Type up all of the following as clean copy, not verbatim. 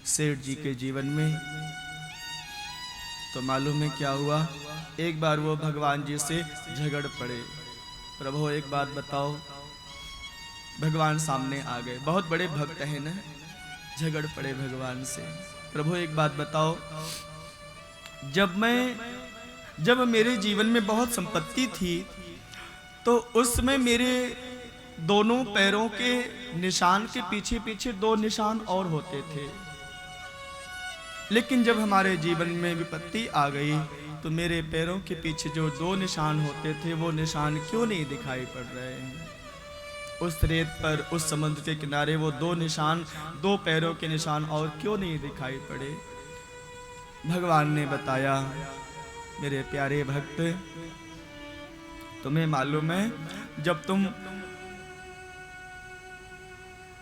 सेठ जी के जीवन में। तो मालूम है क्या हुआ, एक बार वो भगवान जी से झगड़ पड़े। प्रभु एक बात बताओ, भगवान सामने आ गए, बहुत बड़े भक्त हैं ना, झगड़ पड़े भगवान से। प्रभु एक बात बताओ, जब मेरे जीवन में बहुत संपत्ति थी तो उसमें मेरे दोनों पैरों के निशान के पीछे पीछे 2 निशान और होते थे, लेकिन जब हमारे जीवन में विपत्ति आ गई तो मेरे पैरों के पीछे जो 2 निशान होते थे वो निशान क्यों नहीं दिखाई पड़ रहे हैं? उस रेत पर, उस समुद्र के किनारे वो 2 निशान, 2 पैरों के निशान और क्यों नहीं दिखाई पड़े? भगवान ने बताया, मेरे प्यारे भक्त, तुम्हें मालूम है जब तुम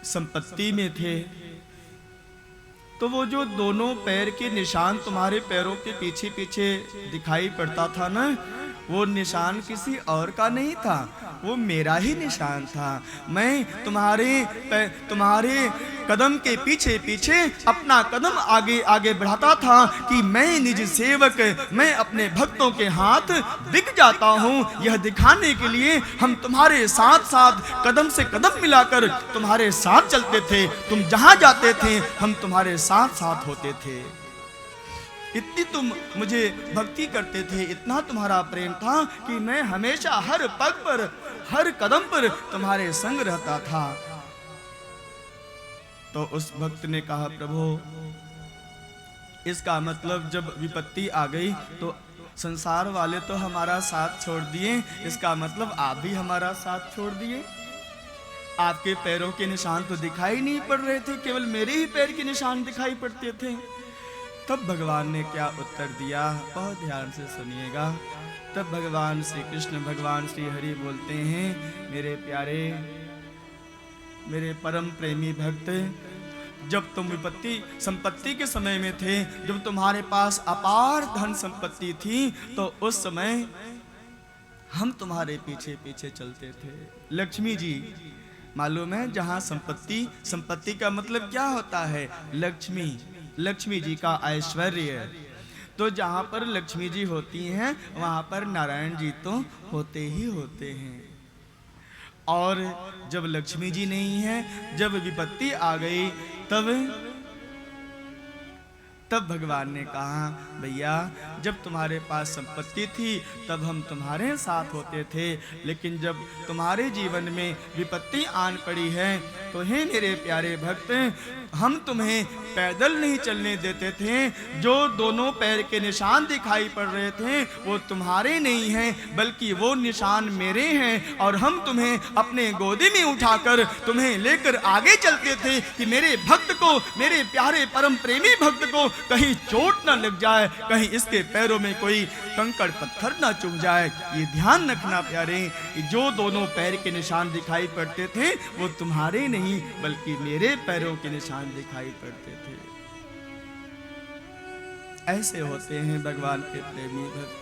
संपत्ति में थे तो वो जो दोनों पैर के निशान तुम्हारे पैरों के पीछे पीछे दिखाई पड़ता था ना, वो निशान किसी और का नहीं था, वो मेरा ही निशान था। मैं तुम्हारे कदम के पीछे पीछे अपना कदम आगे आगे बढ़ाता था कि मैं निज सेवक, मैं अपने भक्तों के हाथ बिक जाता हूँ। यह दिखाने के लिए हम तुम्हारे साथ साथ कदम से कदम मिलाकर तुम्हारे साथ चलते थे, तुम जहाँ जाते थे हम तुम्हारे साथ साथ होते थे। इतनी तुम मुझे भक्ति करते थे, इतना तुम्हारा प्रेम था कि मैं हमेशा हर पग पर, हर कदम पर तुम्हारे संग रहता था। तो उस भक्त ने कहा, प्रभु इसका मतलब जब विपत्ति आ गई तो संसार वाले तो हमारा साथ छोड़ दिए, इसका मतलब आप भी हमारा साथ छोड़ दिए? आपके पैरों के निशान तो दिखाई नहीं पड़ रहे थे, केवल मेरे ही पैर के निशान दिखाई पड़ते थे। तब भगवान ने क्या उत्तर दिया, बहुत ध्यान से सुनिएगा। तब भगवान श्री कृष्ण, भगवान श्री हरि बोलते हैं, मेरे प्यारे, मेरे परम प्रेमी भक्त, जब तुम विपत्ति संपत्ति के समय में थे, जब तुम्हारे पास अपार धन संपत्ति थी, तो उस समय हम तुम्हारे पीछे पीछे चलते थे। लक्ष्मी जी, मालूम है जहाँ संपत्ति, संपत्ति का मतलब क्या होता है? लक्ष्मी, लक्ष्मी जी का ऐश्वर्य। तो जहाँ पर लक्ष्मी जी होती हैं वहाँ पर नारायण जी तो होते ही होते हैं। और जब लक्ष्मी जी नहीं है, जब विपत्ति आ गई, तब भगवान ने कहा, भैया जब तुम्हारे पास संपत्ति थी तब हम तुम्हारे साथ होते थे, लेकिन जब तुम्हारे जीवन में विपत्ति आन पड़ी है तो हे मेरे प्यारे भक्त, हम तुम्हें पैदल नहीं चलने देते थे। जो दोनों पैर के निशान दिखाई पड़ रहे थे वो तुम्हारे नहीं हैं, बल्कि वो निशान मेरे हैं, और हम तुम्हें अपने गोदी में उठाकर तुम्हें लेकर आगे चलते थे कि मेरे भक्त को, मेरे प्यारे परम प्रेमी भक्त को कहीं चोट न लग जाए, कहीं इसके पैरों में कोई कंकड़ पत्थर न चुभ जाए। ये ध्यान रखना प्यारे, जो दोनों पैर के निशान दिखाई पड़ते थे वो तुम्हारे नहीं बल्कि मेरे पैरों के निशान दिखाई पड़ते थे। ऐसे होते हैं भगवान के प्रेमी भक्त।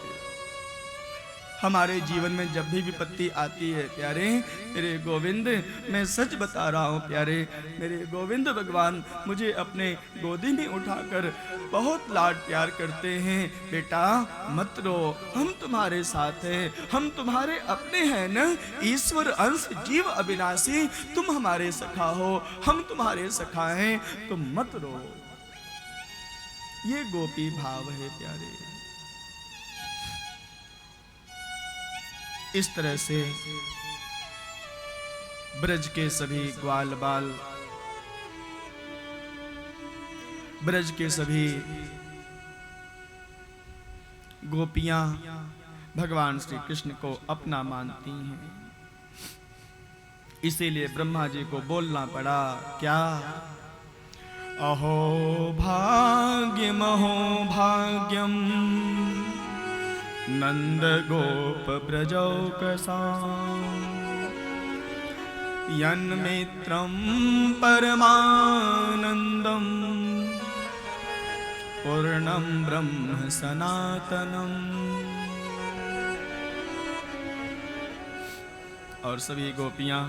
हमारे जीवन में जब भी विपत्ति आती है प्यारे, मेरे गोविंद, मैं सच बता रहा हूँ प्यारे, मेरे गोविंद भगवान मुझे अपने गोदी में उठाकर बहुत लाड प्यार करते हैं। बेटा मत रो, हम तुम्हारे साथ हैं, हम तुम्हारे अपने हैं न, ईश्वर अंश जीव अविनाशी, तुम हमारे सखा हो, हम तुम्हारे सखा हैं, तुम मत रो। ये गोपी भाव है प्यारे। इस तरह से ब्रज के सभी ग्वाल बाल, ब्रज के सभी गोपियां भगवान श्री कृष्ण को अपना मानती हैं। इसीलिए ब्रह्मा जी को बोलना पड़ा, क्या? अहो भाग्यम, अहो भाग्यम, नंद गोप ब्रजौकसा, यन्मित्रं परमानंदम, पूर्णं ब्रह्म सनातनम। और सभी गोपियां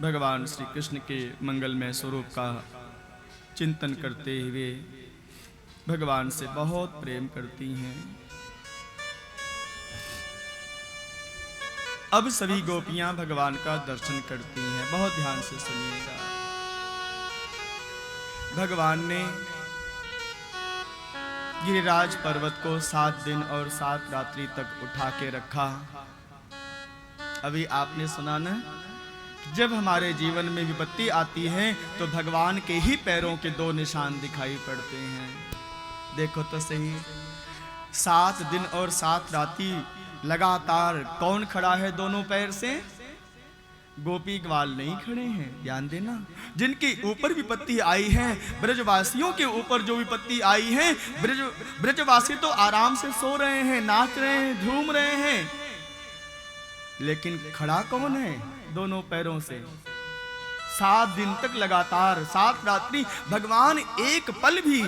भगवान श्री कृष्ण के मंगलमय स्वरूप का चिंतन करते हुए भगवान से बहुत प्रेम करती हैं। अब सभी गोपियां भगवान का दर्शन करती हैं। बहुत ध्यान से सुनिएगा। भगवान ने गिरिराज पर्वत को 7 दिन और 7 रात्रि तक उठा के रखा। अभी आपने सुना ना, जब हमारे जीवन में विपत्ति आती है तो भगवान के ही पैरों के 2 निशान दिखाई पड़ते हैं। देखो तो सही, 7 दिन और 7 रात्रि लगातार कौन खड़ा है दोनों पैर से? गोपी ग्वाल नहीं खड़े हैं। ध्यान देना, जिनके ऊपर विपत्ति आई है, ब्रजवासियों के ऊपर जो विपत्ति आई है, ब्रजवासी तो आराम से सो रहे हैं, नाच रहे हैं, झूम रहे हैं, लेकिन खड़ा कौन है दोनों पैरों से? 7 दिन तक लगातार 7 रात्रि भगवान एक पल भी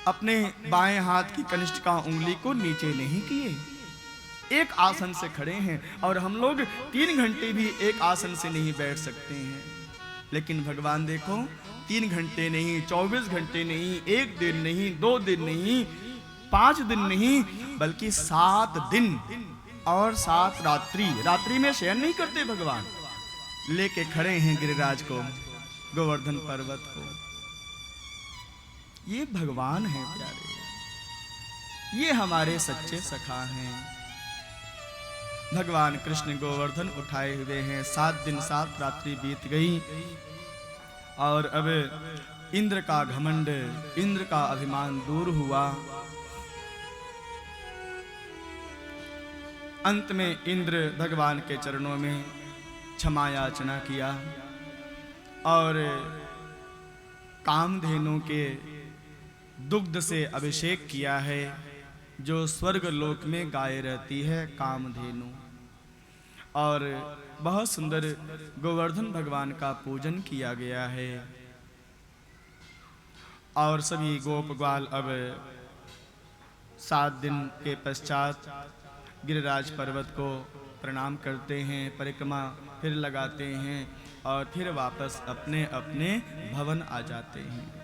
अपने बाएं हाथ की कनिष्ठिका उंगली को नीचे नहीं किए, एक आसन से खड़े हैं। और हम लोग 3 घंटे भी एक आसन से नहीं बैठ सकते हैं, लेकिन भगवान देखो 3 घंटे नहीं, 24 घंटे नहीं, 1 दिन नहीं, 2 दिन नहीं, 5 दिन नहीं, बल्कि 7 दिन और 7 रात्रि, रात्रि में शयन नहीं करते भगवान, लेके खड़े हैं गिरिराज को, गोवर्धन पर्वत को। ये भगवान हैं प्यारे, ये हमारे सच्चे सखा हैं। भगवान कृष्ण गोवर्धन उठाए हुए हैं। 7 दिन 7 रात्रि बीत गई और अब इंद्र का घमंड, इंद्र का अभिमान दूर हुआ। अंत में इंद्र भगवान के चरणों में क्षमा याचना किया और कामधेनु के दुग्ध से अभिषेक किया है, जो स्वर्ग लोक में गाय रहती है, कामधेनु। और बहुत सुंदर गोवर्धन भगवान का पूजन किया गया है। और सभी गोप ग्वाल अब 7 दिन के पश्चात गिरिराज पर्वत को प्रणाम करते हैं, परिक्रमा फिर लगाते हैं और फिर वापस अपने अपने भवन आ जाते हैं।